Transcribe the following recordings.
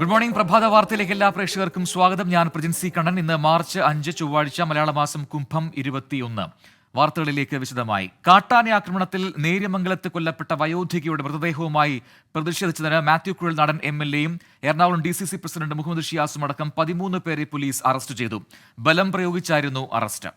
Good morning. പ്രഭാത വാർത്തയിലേക്ക് എല്ലാ പ്രേക്ഷകർക്കും സ്വാഗതം. ഞാൻ പ്രജിൻസി കണ്ണൻ. ഇന്ന് മാർച്ച് 5 ചൊവ്വാഴ്ച, മലയാള മാസം കുംഭം 21. വാർത്തകളിലേക്ക് വിശദമായി. കാട്ടാന ആക്രമണത്തിൽ നേര്യമംഗലത്ത് കൊല്ലപ്പെട്ട വയോധികയുടെ മൃതദേഹവുമായി പ്രതിഷേധിച്ചതിന് മാത്യു കുഴൽനാടൻ MLA-യും എറണാകുളം DCC പ്രസിഡന്റ് മുഹമ്മദ് ഷിയാസും അടക്കം 13 പേരെ പോലീസ് അറസ്റ്റ് ചെയ്തു. ബലം പ്രയോഗിച്ചായിരുന്നു അറസ്റ്റ്.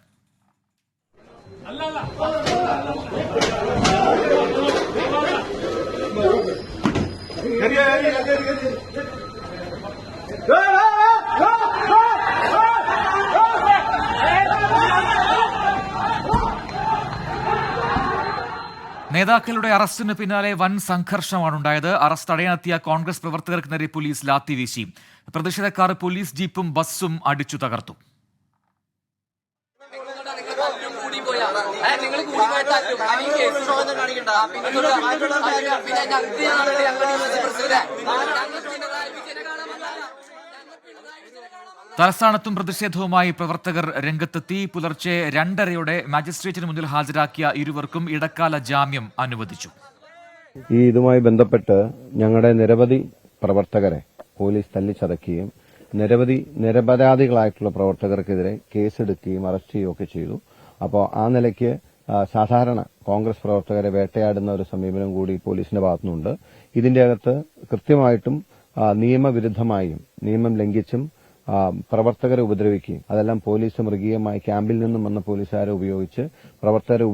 നേതാക്കളുടെ അറസ്റ്റിന് പിന്നാലെ വൻ സംഘർഷമാണ് ഉണ്ടായത്. അറസ്റ്റ് തടയാനെത്തിയ കോൺഗ്രസ് പ്രവർത്തകർക്ക് നേരെ പോലീസ് ലാത്തി വീശി. പ്രതിഷേധക്കാർ പോലീസ് ജീപ്പും ബസ്സും അടിച്ചു തകർത്തു. തലസ്ഥാനത്തും പ്രതിഷേധവുമായി പ്രവർത്തകർ രംഗത്തെത്തി. പുലർച്ചെ 2:30 മാജിസ്ട്രേറ്റിന് മുന്നിൽ ഹാജരാക്കിയ ഇരുവർക്കും ഇടക്കാല ജാമ്യം അനുവദിച്ചു. ഇതുമായി ബന്ധപ്പെട്ട് ഞങ്ങളുടെ നിരവധി പ്രവർത്തകരെ പോലീസ് തല്ലിച്ചതക്കുകയും നിരപരാധികളായിട്ടുള്ള പ്രവർത്തകർക്കെതിരെ കേസെടുക്കുകയും അറസ്റ്റ് ചെയ്യുകയൊക്കെ ചെയ്തു. അപ്പോൾ ആ നിലയ്ക്ക് സാധാരണ കോൺഗ്രസ് പ്രവർത്തകരെ വേട്ടയാടുന്ന ഒരു സമീപനം കൂടി പോലീസിന്റെ ഭാഗത്തുനിന്നുണ്ട്. ഇതിന്റെ അകത്ത് കൃത്യമായിട്ടും നിയമവിരുദ്ധമായും നിയമം ലംഘിച്ചും പ്രവർത്തകരെ ഉപദ്രവിക്കുകയും അതെല്ലാം പോലീസ് മൃഗീയമായി ക്യാമ്പിൽ നിന്നും വന്ന പോലീസുകാരെ ഉപയോഗിച്ച് പ്രവർത്തകരെ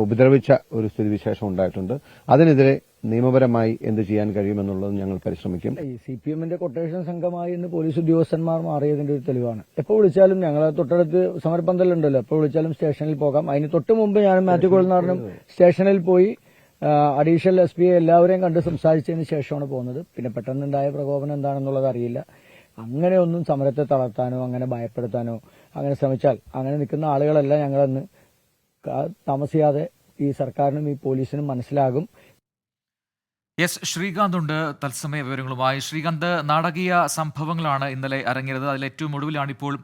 ഉപദ്രവിച്ച ഒരു സ്ഥിതിവിശേഷം ഉണ്ടായിട്ടുണ്ട്. അതിനെതിരെ നിയമപരമായി എന്ത് ചെയ്യാൻ കഴിയുമെന്നുള്ളത് ഞങ്ങൾ പരിശ്രമിക്കും. CPM-ന്റെ കൊട്ടേഷൻ സംഘമായി ഇന്ന് പോലീസ് ഉദ്യോഗസ്ഥന്മാർ മാറിയതിന്റെ ഒരു തെളിവാണ്. എപ്പോൾ വിളിച്ചാലും ഞങ്ങൾ തൊട്ടടുത്ത് സമരപന്തലുണ്ടല്ലോ, എപ്പോൾ വിളിച്ചാലും സ്റ്റേഷനിൽ പോകാം. അതിന് തൊട്ട് മുമ്പ് ഞാൻ മാത്യു കുഴൽനാടനും സ്റ്റേഷനിൽ പോയി അഡീഷണൽ SP എല്ലാവരെയും കണ്ട് സംസാരിച്ചതിന് ശേഷമാണ് പോകുന്നത്. പിന്നെ പെട്ടെന്നുണ്ടായ പ്രകോപനം എന്താണെന്നുള്ളത് അറിയില്ല. അങ്ങനെയൊന്നും സമരത്തെ തളർത്താനോ അങ്ങനെ ഭയപ്പെടുത്താനോ അങ്ങനെ ശ്രമിച്ചാൽ അങ്ങനെ നിൽക്കുന്ന ആളുകളെല്ലാം ഞങ്ങളന്ന് താമസിയാതെ ഈ സർക്കാരിനും ഈ പോലീസിനും മനസ്സിലാകും. ശ്രീകാന്ത് ഉണ്ട് തത്സമയ വിവരങ്ങളുമായി. ശ്രീകാന്ത്, നാടകീയ സംഭവങ്ങളാണ് ഇന്നലെ അരങ്ങേറിയത്. അതിൽ ഏറ്റവും ഒടുവിലാണ് ഇപ്പോൾ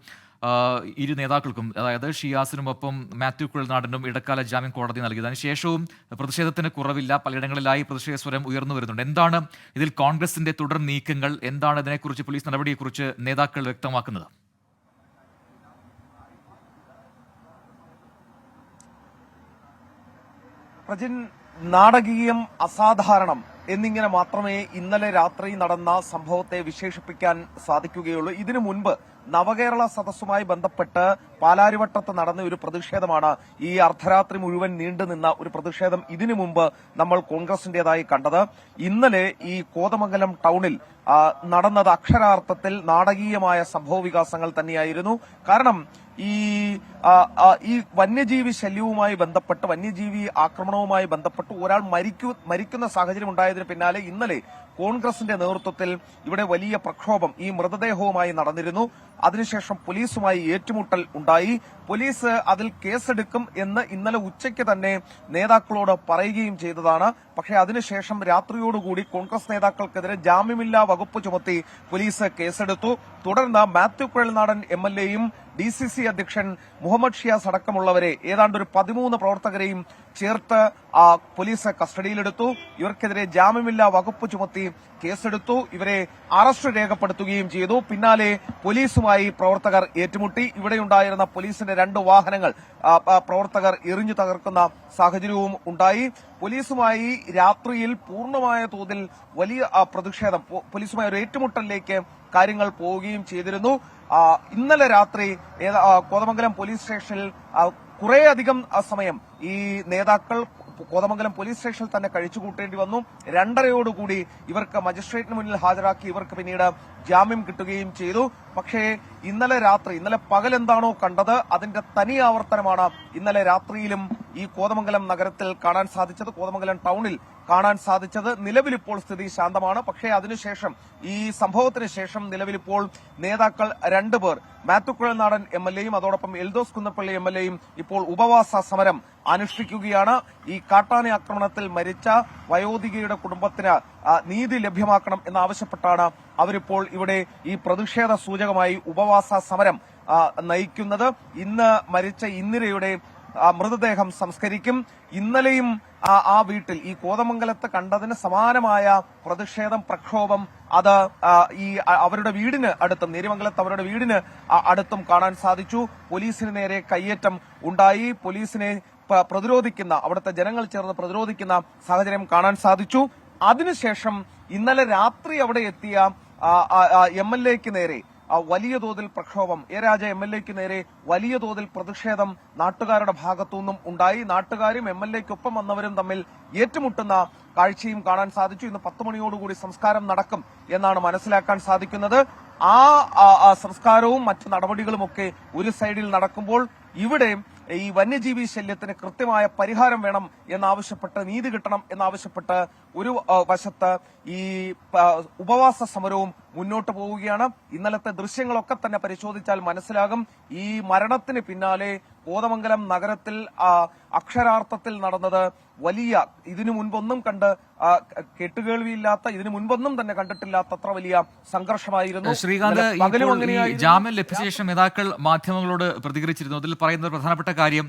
ഇരു നേതാക്കൾക്കും, അതായത് ഷിയാസിനുമൊപ്പം മാത്യു കുഴൽനാടനും ഇടക്കാല ജാമ്യം കോടതി നൽകിയത്. അതിനുശേഷവും പ്രതിഷേധത്തിന് കുറവില്ല. പലയിടങ്ങളിലായി പ്രതിഷേധ സ്വരം ഉയർന്നു വരുന്നുണ്ട്. എന്താണ് ഇതിൽ കോൺഗ്രസിന്റെ തുടർ നീക്കങ്ങൾ? എന്താണ് ഇതിനെക്കുറിച്ച്, പോലീസ് നടപടിയെക്കുറിച്ച് നേതാക്കൾ വ്യക്തമാക്കുന്നത്? പ്രജിൻ, നാടകീയം, അസാധാരണം എന്നിങ്ങനെ മാത്രമേ ഇന്നലെ രാത്രി നടന്ന സംഭവത്തെ വിശേഷിപ്പിക്കാൻ സാധിക്കുകയുള്ളൂ. ഇതിനു മുൻപ് നവകേരള സദസ്സുമായി ബന്ധപ്പെട്ട് പാലാരിവട്ടത്ത് നടന്ന ഒരു പ്രതിഷേധമാണ് ഈ അർദ്ധരാത്രി മുഴുവൻ നീണ്ടുനിന്ന ഒരു പ്രതിഷേധം ഇതിനു മുമ്പ് നമ്മൾ കോൺഗ്രസിന്റേതായി കണ്ടത്. ഇന്നലെ ഈ കോതമംഗലം ടൌണിൽ നടന്നത് അക്ഷരാർത്ഥത്തിൽ നാടകീയമായ സംഭവ വികാസങ്ങൾ തന്നെയായിരുന്നു. കാരണം ഈ വന്യജീവി ശല്യവുമായി ബന്ധപ്പെട്ട്, വന്യജീവി ആക്രമണവുമായി ബന്ധപ്പെട്ട് ഒരാൾ മരിക്കുന്ന സാഹചര്യം ഉണ്ടായതിന് പിന്നാലെ ഇന്നലെ കോൺഗ്രസിന്റെ നേതൃത്വത്തിൽ ഇവിടെ വലിയ പ്രക്ഷോഭം ഈ മൃതദേഹവുമായി നടന്നിരുന്നു. അതിനുശേഷം പോലീസുമായി ഏറ്റുമുട്ടൽ ഉണ്ടായി. പോലീസ് അതിൽ കേസെടുക്കും എന്ന് ഇന്നലെ ഉച്ചയ്ക്ക് തന്നെ നേതാക്കളോട് പറയുകയും ചെയ്തതാണ്. പക്ഷേ അതിനുശേഷം രാത്രിയോടുകൂടി കോൺഗ്രസ് നേതാക്കൾക്കെതിരെ ജാമ്യമില്ലാ വകുപ്പ് ചുമത്തി പോലീസ് കേസെടുത്തു. തുടർന്ന് മാത്യു കുഴൽനാടൻ MLA-യും DCC അധ്യക്ഷൻ മുഹമ്മദ് ഷിയാസ് അടക്കമുള്ളവരെ ഏതാണ്ട് ഒരു 13 പ്രവർത്തകരെയും ചേർത്ത് പോലീസ് കസ്റ്റഡിയിലെടുത്തു. ഇവർക്കെതിരെ ജാമ്യമില്ലാ വകുപ്പ് ചുമത്തി കേസെടുത്തു. ഇവരെ അറസ്റ്റ് രേഖപ്പെടുത്തുകയും ചെയ്തു. പിന്നാലെ പോലീസുമായി പ്രവർത്തകർ ഏറ്റുമുട്ടി. ഇവിടെയുണ്ടായിരുന്ന പോലീസിന്റെ 2 വാഹനങ്ങൾ പ്രവർത്തകർ എറിഞ്ഞു തകർക്കുന്ന സാഹചര്യവും ഉണ്ടായി. പോലീസുമായി രാത്രിയിൽ പൂർണ്ണമായ തോതിൽ വലിയ പ്രതിഷേധം, പോലീസുമായി ഒരു ഏറ്റുമുട്ടലിലേക്ക് കാര്യങ്ങൾ പോവുകയും ചെയ്തിരുന്നു. ഇന്നലെ രാത്രി കോതമംഗലം പോലീസ് സ്റ്റേഷനിൽ കുറേയധികം സമയം ഈ നേതാക്കൾ കോതമംഗലം പോലീസ് സ്റ്റേഷനിൽ തന്നെ കഴിച്ചുകൂട്ടേണ്ടി വന്നു. 2:30 ഇവർക്ക് മജിസ്ട്രേറ്റിന് മുന്നിൽ ഹാജരാക്കി ഇവർക്ക് പിന്നീട് ജാമ്യം കിട്ടുകയും ചെയ്തു. പക്ഷേ ഇന്നലെ പകൽ എന്താണോ കണ്ടത് അതിന്റെ തനി ആവർത്തനമാണ് ഇന്നലെ രാത്രിയിലും ഈ കോതമംഗലം നഗരത്തിൽ കാണാൻ സാധിച്ചത്, കോതമംഗലം ടൌണിൽ കാണാൻ സാധിച്ചത്. നിലവിലിപ്പോൾ സ്ഥിതി ശാന്തമാണ്. പക്ഷേ അതിനുശേഷം, ഈ സംഭവത്തിന് ശേഷം നിലവിലിപ്പോൾ നേതാക്കൾ 2 പേർ, മാത്യു കുഴൽനാടൻ MLA-യും അതോടൊപ്പം എൽദോസ് കുന്നപ്പള്ളി MLA-യും ഇപ്പോൾ ഉപവാസ സമരം അനുഷ്ഠിക്കുകയാണ്. ഈ കാട്ടാന ആക്രമണത്തിൽ മരിച്ച വയോധികയുടെ കുടുംബത്തിന് നീതി ലഭ്യമാക്കണം എന്നാവശ്യപ്പെട്ടാണ് അവരിപ്പോൾ ഇവിടെ ഈ പ്രതിഷേധ സൂചകമായി ഉപവാസ സമരം നയിക്കുന്നത്. ഇന്ന് മരിച്ച ഇന്ദിരയുടെ മൃതദേഹം സംസ്കരിക്കും. ഇന്നലെയും ആ വീട്ടിൽ ഈ കോതമംഗലത്ത് കണ്ടതിന് സമാനമായ പ്രതിഷേധം, പ്രക്ഷോഭം അത് ഈ അവരുടെ വീടിന് അടുത്തും, നേര്യമംഗലത്ത് അവരുടെ വീടിന് അടുത്തും കാണാൻ സാധിച്ചു. പോലീസിന് നേരെ കയ്യേറ്റം ഉണ്ടായി. പോലീസിനെ പ്രതിരോധിക്കുന്ന, അവിടുത്തെ ജനങ്ങൾ ചേർന്ന് പ്രതിരോധിക്കുന്ന സാഹചര്യം കാണാൻ സാധിച്ചു. അതിനുശേഷം ഇന്നലെ രാത്രി അവിടെ എത്തിയ MLAക്ക് നേരെ വലിയ തോതിൽ പ്രക്ഷോഭം, എ രാജ MLAക്ക് നേരെ വലിയ തോതിൽ പ്രതിഷേധം നാട്ടുകാരുടെ ഭാഗത്തുനിന്നും ഉണ്ടായി. നാട്ടുകാരും MLAക്കൊപ്പം വന്നവരും തമ്മിൽ ഏറ്റുമുട്ടുന്ന കാഴ്ചയും കാണാൻ സാധിച്ചു. ഇന്ന് 10 മണിയോടുകൂടി സംസ്കാരം നടക്കും എന്നാണ് മനസ്സിലാക്കാൻ സാധിക്കുന്നത്. ആ സംസ്കാരവും മറ്റ് നടപടികളുമൊക്കെ ഒരു സൈഡിൽ നടക്കുമ്പോൾ ഇവിടെ ഈ വന്യജീവി ശല്യത്തിന് കൃത്യമായ പരിഹാരം വേണം എന്നാവശ്യപ്പെട്ട്, നീതി കിട്ടണം എന്നാവശ്യപ്പെട്ട് ഒരു വശത്ത് ഈ ഉപവാസ സമരവും മുന്നോട്ട് പോവുകയാണ്. ഇന്നലത്തെ ദൃശ്യങ്ങളൊക്കെ തന്നെ പരിശോധിച്ചാൽ മനസ്സിലാകും ഈ മരണത്തിന് പിന്നാലെ കോതമംഗലം നഗരത്തിൽ അക്ഷരാർത്ഥത്തിൽ നടന്നത് വലിയ, ഇതിനു മുൻപൊന്നും കേട്ടുകേൾവിയില്ലാത്ത, ഇതിനു മുൻപൊന്നും തന്നെ കണ്ടിട്ടില്ലാത്തത്ര വലിയ സംഘർഷമായിരുന്നു. ശ്രീകാന്ത്, ജാമ്യം ലഭിച്ച ശേഷം നേതാക്കൾ മാധ്യമങ്ങളോട് പ്രതികരിച്ചിരുന്നു. അതിൽ പറയുന്ന പ്രധാനപ്പെട്ട കാര്യം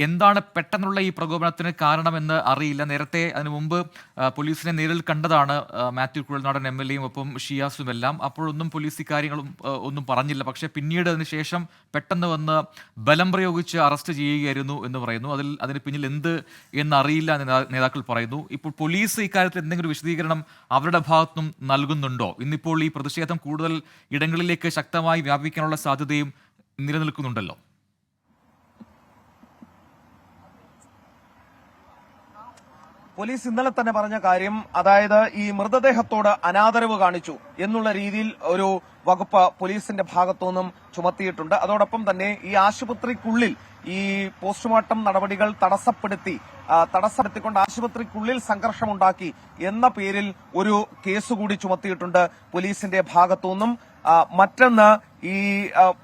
എന്താണ് പെട്ടെന്നുള്ള ഈ പ്രകോപനത്തിന് കാരണമെന്ന് അറിയില്ല. നേരത്തെ അതിനു മുമ്പ് പോലീസിനെ നേരിൽ കണ്ടതാണ് മാത്യു കുഴൽനാടൻ MLAയും ഒപ്പം ഷിയാസുമെല്ലാം. അപ്പോഴൊന്നും പോലീസ് ഇക്കാര്യങ്ങളും ഒന്നും പറഞ്ഞില്ല. പക്ഷേ പിന്നീട് അതിനുശേഷം പെട്ടെന്ന് വന്ന് ബലം പ്രയോഗിച്ച് അറസ്റ്റ് ചെയ്യുകയായിരുന്നു എന്ന് പറയുന്നു. അതിന് പിന്നിൽ എന്ത് എന്നറിയില്ല എന്ന് നേതാക്കൾ പറയുന്നു. ഇപ്പോൾ പോലീസ് ഇക്കാര്യത്തിൽ എന്തെങ്കിലും വിശദീകരണം അവരുടെ ഭാഗത്തുനിന്നും നൽകുന്നുണ്ടോ? ഇന്നിപ്പോൾ ഈ പ്രതിഷേധം കൂടുതൽ ഇടങ്ങളിലേക്ക് ശക്തമായി വ്യാപിക്കാനുള്ള സാധ്യതയും നിലനിൽക്കുന്നുണ്ടല്ലോ. പോലീസ് ഇന്നലെ തന്നെ പറഞ്ഞ കാര്യം, അതായത് ഈ മൃതദേഹത്തോട് അനാദരവ് കാണിച്ചു എന്നുള്ള രീതിയിൽ ഒരു വകുപ്പ് പോലീസിന്റെ ഭാഗത്തുനിന്നും ചുമത്തിയിട്ടുണ്ട്. അതോടൊപ്പം തന്നെ ഈ ആശുപത്രിക്കുള്ളിൽ ഈ പോസ്റ്റ്മോർട്ടം നടപടികൾ തടസ്സപ്പെടുത്തിക്കൊണ്ട് ആശുപത്രിക്കുള്ളിൽ സംഘർഷമുണ്ടാക്കി എന്ന പേരിൽ ഒരു കേസുകൂടി ചുമത്തിയിട്ടുണ്ട് പോലീസിന്റെ ഭാഗത്തുനിന്നും. മറ്റൊന്ന് ഈ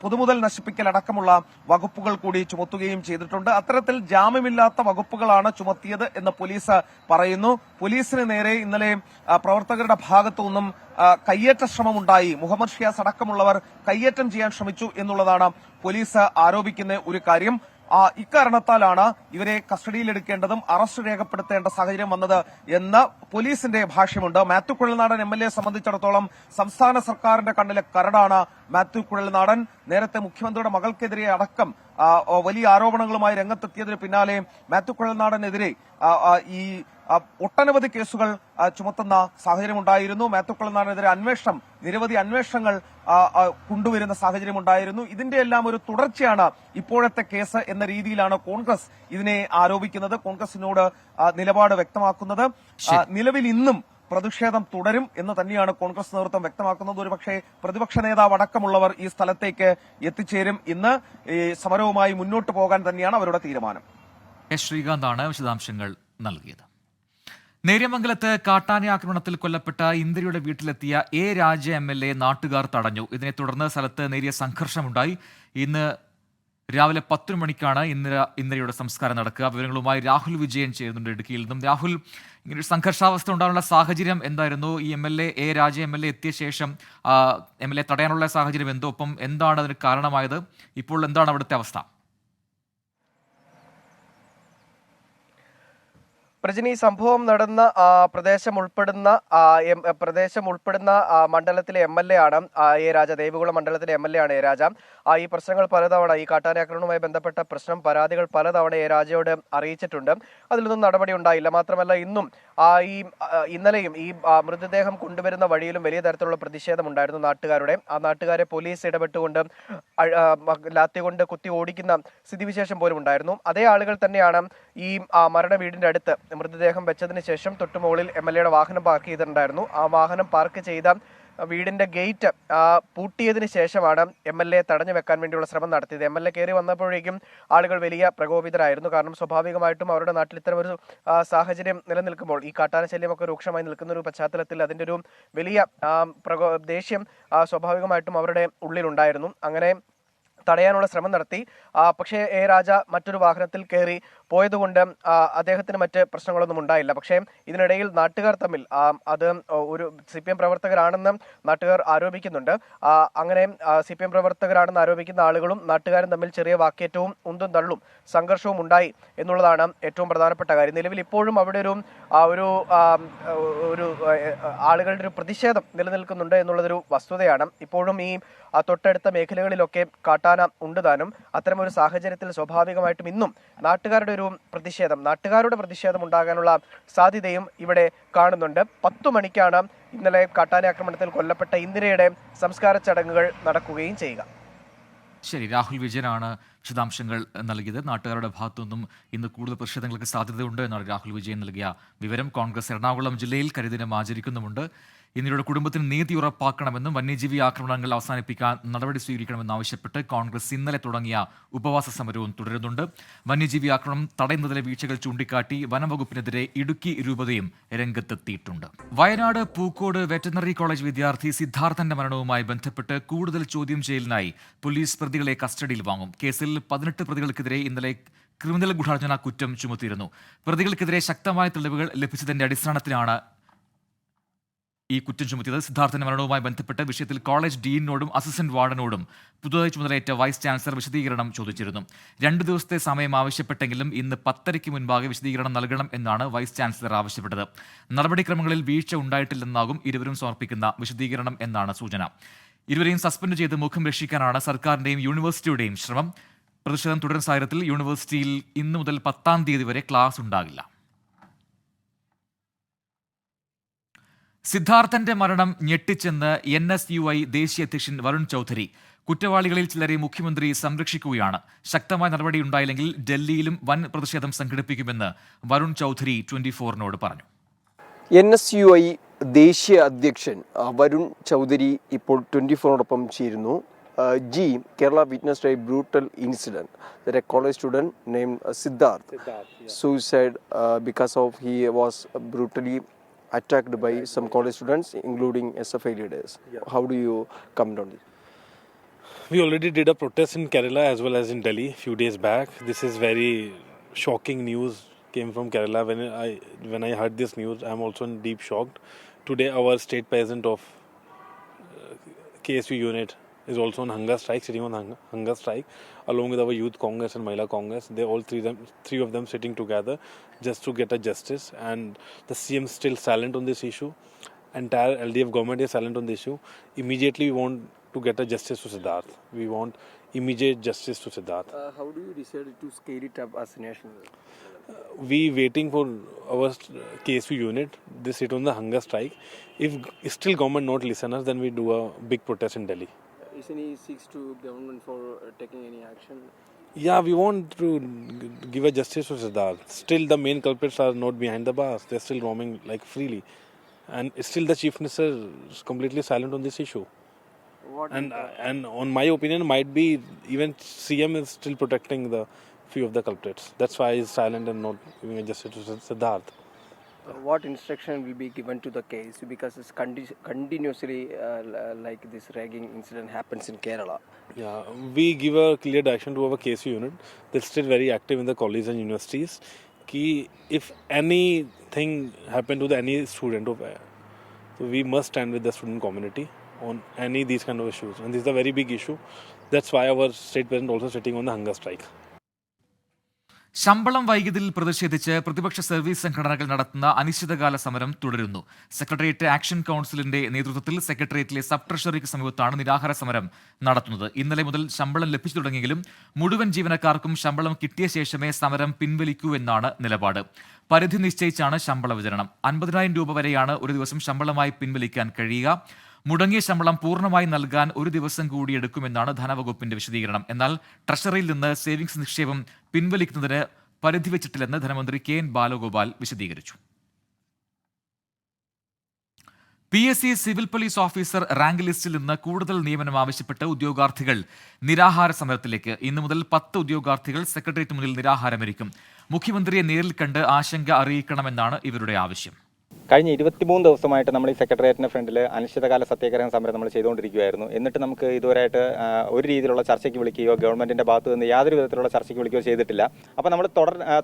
പൊതുമുതൽ നശിപ്പിക്കൽ അടക്കമുള്ള വകുപ്പുകൾ കൂടി ചുമത്തുകയും ചെയ്തിട്ടുണ്ട്. അത്തരത്തിൽ ജാമ്യമില്ലാത്ത വകുപ്പുകളാണ് ചുമത്തിയത് എന്ന് പോലീസ് പറയുന്നു. പോലീസിന് നേരെ ഇന്നലെ പ്രവർത്തകരുടെ ഭാഗത്തുനിന്നും കയ്യേറ്റ ശ്രമമുണ്ടായി, മുഹമ്മദ് ഷിയാസ് അടക്കമുള്ളവർ കയ്യേറ്റം ചെയ്യാൻ ശ്രമിച്ചു എന്നുള്ളതാണ് പോലീസ് ആരോപിക്കുന്ന ഒരു കാര്യം. ഇക്കാരണത്താലാണ് ഇവരെ കസ്റ്റഡിയിലെടുക്കേണ്ടതും അറസ്റ്റ് രേഖപ്പെടുത്തേണ്ട സാഹചര്യം വന്നത് എന്ന് പോലീസിന്റെ ഭാഷ്യമുണ്ട്. മാത്യു കുഴൽനാടൻ MLA സംബന്ധിച്ചിടത്തോളം സംസ്ഥാന സർക്കാരിന്റെ കണ്ണിലെ കരടാണ് മാത്യു കുഴൽനാടൻ. നേരത്തെ മുഖ്യമന്ത്രിയുടെ മകൾക്കെതിരെ അടക്കം വലിയ ആരോപണങ്ങളുമായി രംഗത്തെത്തിയതിന് പിന്നാലെ മാത്യു കുഴൽനാടനെതിരെ ഈ ഒട്ടനവധി കേസുകൾ ചുമത്തുന്ന സാഹചര്യമുണ്ടായിരുന്നു. മാത്യു കുഴൽനാടനെതിരെ നിരവധി അന്വേഷണങ്ങൾ കൊണ്ടുവരുന്ന സാഹചര്യമുണ്ടായിരുന്നു. ഇതിന്റെ എല്ലാം ഒരു തുടർച്ചയാണ് ഇപ്പോഴത്തെ കേസ് എന്ന രീതിയിലാണ് കോൺഗ്രസ് ഇതിനെ ആരോപിക്കുന്നത്, കോൺഗ്രസിനോട് നിലപാട് വ്യക്തമാക്കുന്നത്. നിലവിൽ ഇന്നും പ്രതിഷേധം തുടരും എന്ന് തന്നെയാണ് കോൺഗ്രസ് നേതൃത്വം വ്യക്തമാക്കുന്നത്. ഒരുപക്ഷെ പ്രതിപക്ഷ നേതാവ് അടക്കമുള്ളവർ ഈ സ്ഥലത്തേക്ക് എത്തിച്ചേരും. ഇന്ന് ഈ സമരവുമായി മുന്നോട്ട് പോകാൻ തന്നെയാണ് അവരുടെ തീരുമാനം. ശ്രീകാന്താണ് വിശദാംശങ്ങൾ നൽകിയത്. നേര്യമംഗലത്ത് കാട്ടാന ആക്രമണത്തിൽ കൊല്ലപ്പെട്ട ഇന്ദിരയുടെ വീട്ടിലെത്തിയ എ രാജ MLA നാട്ടുകാർ തടഞ്ഞു. ഇതിനെ തുടർന്ന് സ്ഥലത്ത് നേരിയ സംഘർഷമുണ്ടായി. ഇന്ന് രാവിലെ 10 മണിക്കാണ് ഇന്ദിരയുടെ സംസ്കാരം നടക്കുക. വിവരങ്ങളുമായി രാഹുൽ വിജയൻ ചേരുന്നുണ്ട് ഇടുക്കിയിൽ നിന്നും. രാഹുൽ, ഇങ്ങനൊരു സംഘർഷാവസ്ഥ ഉണ്ടാകാനുള്ള സാഹചര്യം എന്തായിരുന്നു? ഈ എ രാജ MLA എത്തിയ ശേഷം MLA തടയാനുള്ള സാഹചര്യം എന്തോ, ഒപ്പം എന്താണ് അതിന് കാരണമായത്? ഇപ്പോൾ എന്താണ് അവിടുത്തെ അവസ്ഥ? പ്രജിനി, സംഭവം നടന്ന പ്രദേശം ഉൾപ്പെടുന്ന മണ്ഡലത്തിലെ MLA ആണ് എ രാജ. ദേവികുളം മണ്ഡലത്തിലെ MLA ആണ് എ രാജ. ഈ പ്രശ്നങ്ങൾ പലതവണ, ഈ കാട്ടാനാക്രമണവുമായി ബന്ധപ്പെട്ട പരാതികൾ പലതവണ എ രാജയോട് അറിയിച്ചിട്ടുണ്ട്. അതിലൊന്നും നടപടി ഉണ്ടായില്ല. മാത്രമല്ല ഇന്നലെയും ഈ മൃതദേഹം കൊണ്ടുവരുന്ന വഴിയിലും വലിയ തരത്തിലുള്ള പ്രതിഷേധമുണ്ടായിരുന്നു നാട്ടുകാരുടെ. ആ നാട്ടുകാരെ പോലീസ് ഇടപെട്ടുകൊണ്ട് ലാത്തി കൊണ്ട് കുത്തി ഓടിക്കുന്ന സ്ഥിതിവിശേഷം പോലും ഉണ്ടായിരുന്നു. അതേ ആളുകൾ തന്നെയാണ് ഈ മരണ വീടിന്റെ അടുത്ത് മൃതദേഹം വെച്ചതിന് ശേഷം തൊട്ടുമുകളിൽ MLAയുടെ വാഹനം പാർക്ക് ചെയ്തിട്ടുണ്ടായിരുന്നു. ആ വാഹനം പാർക്ക് ചെയ്ത വീടിന്റെ ഗേറ്റ് പൂട്ടിയതിനു ശേഷമാണ് MLA തടഞ്ഞു വെക്കാൻ വേണ്ടിയുള്ള ശ്രമം നടത്തിയത്. MLA കയറി വന്നപ്പോഴേക്കും ആളുകൾ വലിയ പ്രകോപിതരായിരുന്നു. കാരണം സ്വാഭാവികമായിട്ടും അവരുടെ നാട്ടിൽ ഇത്തരം ഒരു സാഹചര്യം നിലനിൽക്കുമ്പോൾ, ഈ കാട്ടാന ശല്യമൊക്കെ രൂക്ഷമായി നിൽക്കുന്ന ഒരു പശ്ചാത്തലത്തിൽ അതിന്റെ ഒരു വലിയ ദേഷ്യം സ്വാഭാവികമായിട്ടും അവരുടെ ഉള്ളിലുണ്ടായിരുന്നു. അങ്ങനെ തടയാനുള്ള ശ്രമം നടത്തി. പക്ഷേ എ രാജ മറ്റൊരു വാഹനത്തിൽ കയറി പോയതുകൊണ്ട് അദ്ദേഹത്തിന് മറ്റ് പ്രശ്നങ്ങളൊന്നും ഉണ്ടായില്ല. പക്ഷേ ഇതിനിടയിൽ നാട്ടുകാർ തമ്മിൽ അത് ഒരു CPM പ്രവർത്തകരാണെന്ന് നാട്ടുകാർ ആരോപിക്കുന്നുണ്ട്. അങ്ങനെ CPM പ്രവർത്തകരാണെന്ന് ആരോപിക്കുന്ന ആളുകളും നാട്ടുകാരും തമ്മിൽ ചെറിയ വാക്കേറ്റവും ഉന്തും തള്ളും സംഘർഷവും ഉണ്ടായി എന്നുള്ളതാണ് ഏറ്റവും പ്രധാനപ്പെട്ട കാര്യം. നിലവിൽ ഇപ്പോഴും അവിടെ ഒരു ആളുകളുടെ ഒരു പ്രതിഷേധം നിലനിൽക്കുന്നുണ്ട് എന്നുള്ളതൊരു വസ്തുതയാണ്. ഇപ്പോഴും ഈ തൊട്ടടുത്ത മേഖലകളിലൊക്കെ കാട്ടാന ഉണ്ട് താനും. അത്തരമൊരു സാഹചര്യത്തിൽ സ്വാഭാവികമായിട്ടും ഇന്നും നാട്ടുകാരുടെ പ്രതിഷേധം ഉണ്ടാകാനുള്ള സാധ്യതയും ഇവിടെ കാണുന്നുണ്ട്. 10 മണിക്കാണ് ഇന്നലെ കാട്ടാന ആക്രമണത്തിൽ കൊല്ലപ്പെട്ട ഇന്ദിരയുടെ സംസ്കാര ചടങ്ങുകൾ നടക്കുകയും ചെയ്യുക. ശരി, രാഹുൽ വിജയനാണ് വിശദാംശങ്ങൾ നൽകിയത്. നാട്ടുകാരുടെ ഭാഗത്തുനിന്നും ഇന്ന് കൂടുതൽ പ്രതിഷേധങ്ങൾക്ക് സാധ്യതയുണ്ട് എന്നാണ് രാഹുൽ വിജയൻ നൽകിയ വിവരം. കോൺഗ്രസ് എറണാകുളം ജില്ലയിൽ കരിദിനം ആചരിക്കുന്നുമുണ്ട്. ഇന്ത്യയുടെ കുടുംബത്തിന് നീതി ഉറപ്പാക്കണമെന്നും വന്യജീവി ആക്രമണങ്ങൾ അവസാനിപ്പിക്കാൻ നടപടി സ്വീകരിക്കണമെന്നാവശ്യപ്പെട്ട് കോൺഗ്രസ് ഇന്നലെ തുടങ്ങിയ ഉപവാസ സമരവും തുടരുന്നുണ്ട്. വന്യജീവി ആക്രമണം തടയുന്നതിലെ വീഴ്ചകൾ ചൂണ്ടിക്കാട്ടി വനംവകുപ്പിനെതിരെ ഇടുക്കി രൂപതയും രംഗത്തെത്തിയിട്ടുണ്ട്. വയനാട് പൂക്കോട് വെറ്ററിനറി കോളേജ് വിദ്യാർത്ഥി സിദ്ധാർത്ഥന്റെ മരണവുമായി ബന്ധപ്പെട്ട് കൂടുതൽ ചോദ്യം ചെയ്യലിനായി പോലീസ് പ്രതികളെ കസ്റ്റഡിയിൽ വാങ്ങും. കേസിൽ 18 പ്രതികൾക്കെതിരെ ഇന്നലെ ക്രിമിനൽ ഗൂഢാലോചന കുറ്റം ചുമത്തിയിരുന്നു. പ്രതികൾക്കെതിരെ ശക്തമായ തെളിവുകൾ ലഭിച്ചതിന്റെ അടിസ്ഥാനത്തിലാണ് ഈ കുറ്റം ചുമത്തിയത്. സിദ്ധാർത്ഥന്റെ മരണവുമായി ബന്ധപ്പെട്ട് വിഷയത്തിൽ കോളേജ് ഡീനോടും അസിസ്റ്റന്റ് വാർഡനോടും പുതുതായി ചുമതലയേറ്റ വൈസ് ചാൻസലർ വിശദീകരണം ചോദിച്ചിരുന്നു. 2 ദിവസത്തെ സമയം ആവശ്യപ്പെട്ടെങ്കിലും ഇന്ന് 10:30 മുൻപാകെ വിശദീകരണം നൽകണം എന്നാണ് വൈസ് ചാൻസലർ ആവശ്യപ്പെട്ടത്. നടപടിക്രമങ്ങളിൽ വീഴ്ച ഉണ്ടായിട്ടില്ലെന്നാകും ഇരുവരും സമർപ്പിക്കുന്ന വിശദീകരണം എന്നാണ് സൂചന. ഇരുവരെയും സസ്പെൻഡ് ചെയ്ത് മുഖം രക്ഷിക്കാനാണ് സർക്കാരിന്റെയും യൂണിവേഴ്സിറ്റിയുടെയും ശ്രമം. പ്രതിഷേധം തുടരുന്ന സാഹചര്യത്തിൽ യൂണിവേഴ്സിറ്റിയിൽ ഇന്നു മുതൽ 10-ാം തീയതി വരെ ക്ലാസ് ഉണ്ടാകില്ല. സിദ്ധാർത്ഥന്റെ മരണം ഞെട്ടിച്ചെന്ന് NSUI ദേശീയ അധ്യക്ഷൻ വരുൺ ചൗധരി. കുറ്റവാളികളിൽ ചിലരെ മുഖ്യമന്ത്രി സംരക്ഷിക്കുകയാണ്. ശക്തമായ നടപടിയുണ്ടായില്ലെങ്കിൽ ഡൽഹിയിലും വൻ പ്രതിഷേധം സംഘടിപ്പിക്കുമെന്ന് വരുൺ ചൗധരി 24-നോട് പറഞ്ഞു. NSUI ദേശീയ അധ്യക്ഷൻ വരുൺ ചൗധരി ഇപ്പോൾ 24-നോടൊപ്പം ചേരുന്നു. Kerala witnessed a brutal incident that a college student named Siddharth suicide because of he was brutally attacked by some college students, including SFI leaders. Yeah. How do you comment on this? We already did a protest in Kerala as well as in Delhi a few days back. This is very shocking news came from Kerala. When I heard this news, I'm also in deep shocked. Today, our state president of KSU unit is also on hunger strike, sitting on hunger strike, along with our youth Congress and Mahila Congress. They all three of them sitting together just to get a justice. And the CM is still silent on this issue. Entire LDF government is silent on this issue. Immediately, we want to get a justice to Siddharth. We want immediate justice to Siddharth. How do you decide to scale it up as a national? We waiting for our KSU unit. They sit on the hunger strike. If still government not listen us, then we do a big protest in Delhi. Is any seeks to government for taking any action? Yeah, we want to give a justice to Siddharth. Still, the main culprits are not behind the bars. They're still roaming like freely, and still the chief minister is completely silent on this issue. And on my opinion, might be even CM is still protecting the few of the culprits. That's why he's silent and not giving a justice to Siddharth. What instruction will be given to the case, because it's continuously like this ragging incident happens in Kerala? Yeah, we give a clear direction to our KSU unit. They're still very active in the colleges and universities. If anything happened to any student, so we must stand with the student community on any these kind of issues. And this is a very big issue. That's why our state president also sitting on the hunger strike. ശമ്പളം വൈകിയതിൽ പ്രതിഷേധിച്ച് പ്രതിപക്ഷ service സംഘടനകൾ നടത്തുന്ന അനിശ്ചിതകാല സമരം തുടരുന്നു. Secretariat action കൗൺസിലിന്റെ നേതൃത്വത്തിൽ സെക്രട്ടേറിയറ്റിലെ സബ് ട്രഷറിക്ക് സമീപത്താണ് നിരാഹാര സമരം നടത്തുന്നത്. ഇന്നലെ മുതൽ ശമ്പളം ലഭിച്ചു തുടങ്ങിയെങ്കിലും മുഴുവൻ ജീവനക്കാർക്കും ശമ്പളം കിട്ടിയ ശേഷമേ സമരം പിൻവലിക്കൂ എന്നാണ് നിലപാട്. പരിധി നിശ്ചയിച്ചാണ് ശമ്പള വിതരണം. 50,000 രൂപ വരെയാണ് ഒരു ദിവസം ശമ്പളമായി പിൻവലിക്കാൻ കഴിയുക. മുടങ്ങിയ ശമ്പളം പൂർണ്ണമായി നൽകാൻ ഒരു ദിവസം കൂടി എടുക്കുമെന്നാണ് ധനവകുപ്പിന്റെ വിശദീകരണം. എന്നാൽ ട്രഷറിയിൽ നിന്ന് സേവിങ്സ് നിക്ഷേപം പിൻവലിക്കുന്നതിന് പരിധി വെച്ചിട്ടില്ലെന്ന് ധനമന്ത്രി KN ബാലഗോപാൽ വിശദീകരിച്ചു. PSC civil police officer rank ലിസ്റ്റിൽ നിന്ന് കൂടുതൽ നിയമനം ആവശ്യപ്പെട്ട് ഉദ്യോഗാർത്ഥികൾ നിരാഹാര സമരത്തിലേക്ക്. ഇന്നു മുതൽ 10 ഉദ്യോഗാർത്ഥികൾ സെക്രട്ടേറിയറ്റ് മുന്നിൽ നിരാഹാരമിരിക്കും. മുഖ്യമന്ത്രിയെ നേരിൽ കണ്ട് ആശങ്ക അറിയിക്കണമെന്നാണ് ഇവരുടെ ആവശ്യം. കഴിഞ്ഞ 23 ദിവസമായിട്ട് നമ്മൾ ഈ സെക്രട്ടേറിയറ്റിന്റെ ഫ്രണ്ടിൽ അനിശ്ചിതകാല സത്യാഗ്രഹ സമരം നമ്മൾ ചെയ്തുകൊണ്ടിരിക്കുകയായിരുന്നു. എന്നിട്ട് നമുക്ക് ഇതുവരെയായിട്ട് ഒരു രീതിയിലുള്ള ചർച്ചയ്ക്ക് വിളിക്കുകയോ ഗവൺമെന്റിന്റെ ഭാഗത്തു നിന്ന് യാതൊരു വിധത്തിലുള്ള ചർച്ചയ്ക്ക് വിളിക്കുകയോ ചെയ്തിട്ടില്ല. അപ്പോൾ നമ്മൾ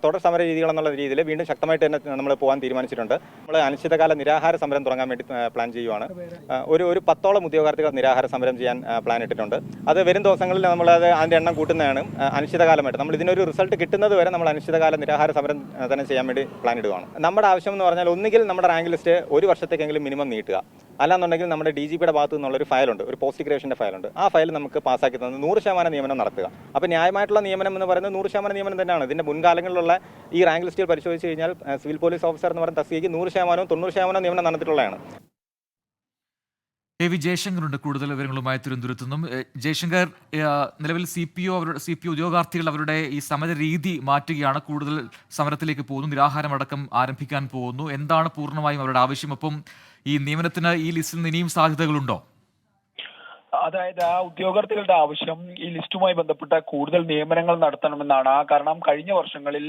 തുടർ സമര രീതികളെന്നുള്ള രീതിയിൽ വീണ്ടും ശക്തമായിട്ട് തന്നെ നമ്മൾ പോകാൻ തീരുമാനിച്ചിട്ടുണ്ട്. നമ്മൾ അനിശ്ചിതകാല നിരാഹാര സമരം തുടങ്ങാൻ വേണ്ടി പ്ലാൻ ചെയ്യുവാണ്. ഒരു 10ഓളം ഉദ്യോഗാർത്ഥികൾ നിരാഹാര സമരം ചെയ്യാൻ പ്ലാൻ ഇട്ടിട്ടുണ്ട്. അത് വരും ദിവസങ്ങളിൽ നമ്മളത് അതിന്റെ എണ്ണം കൂട്ടുന്നതാണ്. അനിശ്ചിതകാലമായിട്ട് നമ്മൾ ഇതിനൊരു റിസൾട്ട് കിട്ടുന്നത് വരെ നമ്മൾ അനിശ്ചിതകാല നിരാഹാര സമരം തന്നെ ചെയ്യാൻ വേണ്ടി പ്ലാൻ ഇടുകയാണ്. നമ്മുടെ ആവശ്യം എന്ന് പറഞ്ഞാൽ ഒന്നുകിൽ നമ്മുടെ റാങ്ക് ലിസ്റ്റ് ഒരു വർഷത്തേക്കെങ്കിലും മിനിമം നീട്ടുക, അല്ലാന്നുണ്ടെങ്കിൽ നമ്മുടെ DGPയുടെ ഭാഗത്തു നിന്നുള്ളൊരു ഫയലുണ്ട്, ഒരു പോസ്റ്റ് ഗ്രാജുവേഷൻ്റെ ഫയലുണ്ട്. ആ ഫയൽ നമുക്ക് പാസ്സാക്കി തന്നത് 100% നിയമനം നടത്തുക. അപ്പോൾ ന്യായമായിട്ടുള്ള നിയമനം എന്ന് പറയുന്നത് 100% നിയമനം തന്നെയാണ്. ഇതിന്റെ മുൻകാലങ്ങളിലുള്ള ഈ റാങ്ക് ലിസ്റ്റുകൾ പരിശോധിച്ച് കഴിഞ്ഞാൽ സിവിൽ പോലീസ് ഓഫീസർ എന്ന് പറയുന്ന തസ്തികയ്ക്ക് 100%, 90% നിയമനം നടന്നിട്ടുള്ളതാണ്. വി ജയശങ്കറുണ്ട് കൂടുതൽ വിവരങ്ങളുമായി തിരുവനന്തപുരത്തു നിന്നും. ജയശങ്കർ, നിലവിൽ CPO ഉദ്യോഗാർത്ഥികൾ അവരുടെ ഈ സമര രീതി മാറ്റുകയാണ്, കൂടുതൽ സമരത്തിലേക്ക് പോകുന്നു, നിരാഹാരമടക്കം ആരംഭിക്കാൻ പോകുന്നു. എന്താണ് പൂർണ്ണമായും അവരുടെ ആവശ്യം? ഒപ്പം ഈ നിയമനത്തിന് ഈ ലിസ്റ്റിൽ നിന്ന് ഇനിയും സാധ്യതകളുണ്ടോ? അതായത് ആ ഉദ്യോഗാർത്ഥികളുടെ ആവശ്യം ഈ ലിസ്റ്റുമായി ബന്ധപ്പെട്ട കൂടുതൽ നിയമനങ്ങൾ നടത്തണമെന്നാണ്. കാരണം കഴിഞ്ഞ വർഷങ്ങളിൽ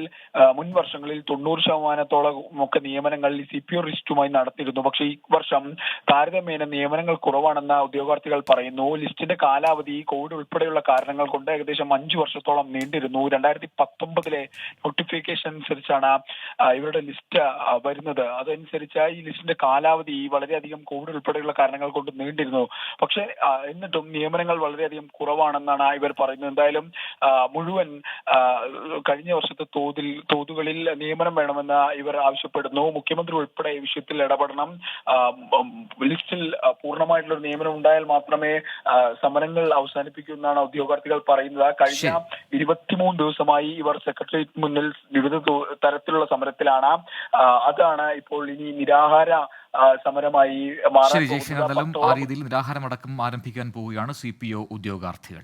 മുൻ വർഷങ്ങളിൽ 90% ഒക്കെ നിയമനങ്ങൾ ഈ CPO ലിസ്റ്റുമായി നടത്തിയിരുന്നു. പക്ഷേ ഈ വർഷം താരതമ്യേന നിയമനങ്ങൾ കുറവാണെന്ന ഉദ്യോഗാർത്ഥികൾ പറയുന്നു. ലിസ്റ്റിന്റെ കാലാവധി കോവിഡ് ഉൾപ്പെടെയുള്ള കാരണങ്ങൾ കൊണ്ട് ഏകദേശം 5 വർഷത്തോളം നീണ്ടിരുന്നു. 2019 നോട്ടിഫിക്കേഷൻ അനുസരിച്ചാണ് ഇവരുടെ ലിസ്റ്റ് വരുന്നത്. അതനുസരിച്ച് ഈ ലിസ്റ്റിന്റെ കാലാവധി വളരെയധികം കോവിഡ് ഉൾപ്പെടെയുള്ള കാരണങ്ങൾ കൊണ്ട് നീണ്ടിരുന്നു. പക്ഷേ എന്നിട്ടും നിയമനങ്ങൾ വളരെയധികം കുറവാണെന്നാണ് ഇവർ പറയുന്നത്. എന്തായാലും മുഴുവൻ കഴിഞ്ഞ വർഷത്തെ തോതുകളിൽ നിയമനം വേണമെന്ന് ഇവർ ആവശ്യപ്പെടുന്നു. മുഖ്യമന്ത്രി ഉൾപ്പെടെ ഈ വിഷയത്തിൽ ഇടപെടണം. ലിസ്റ്റിൽ പൂർണ്ണമായിട്ടുള്ള ഒരു നിയമനം ഉണ്ടായാൽ മാത്രമേ സമരങ്ങൾ അവസാനിപ്പിക്കൂ എന്നാണ് ഉദ്യോഗാർത്ഥികൾ പറയുന്നത്. കഴിഞ്ഞ 23 ദിവസമായി ഇവർ സെക്രട്ടേറിയറ്റ് മുന്നിൽ വിവിധ തരത്തിലുള്ള സമരത്തിലാണ്. അതാണ് ഇപ്പോൾ ഇനി നിരാഹാര സമരമായി മാറാൻ ശരി ജയശങ്കർ, ആ രീതിയിൽ നിരാഹാരമടക്കം ആരംഭിക്കാൻ പോവുകയാണ് CPO ഉദ്യോഗാർത്ഥികൾ.